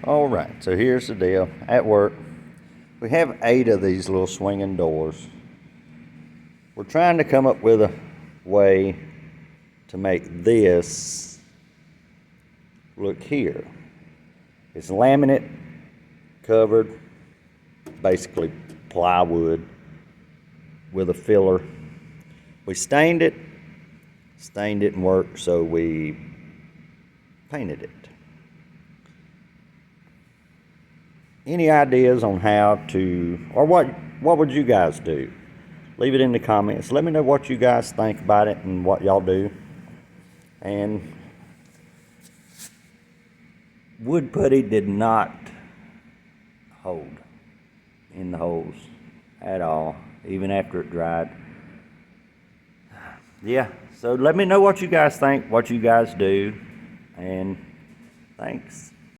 All right, so here's the deal. At work, we have 8 of these little swinging doors. We're trying to come up with a way to make this look here. It's laminate covered, basically plywood with a filler. We stained it and worked, so we painted it. Any ideas on how to, or what would you guys do? Leave it in the comments. Let me know what you guys think about it and what y'all do. And wood putty did not hold in the holes at all, even after it dried. Yeah, so let me know what you guys think, what you guys do, and thanks.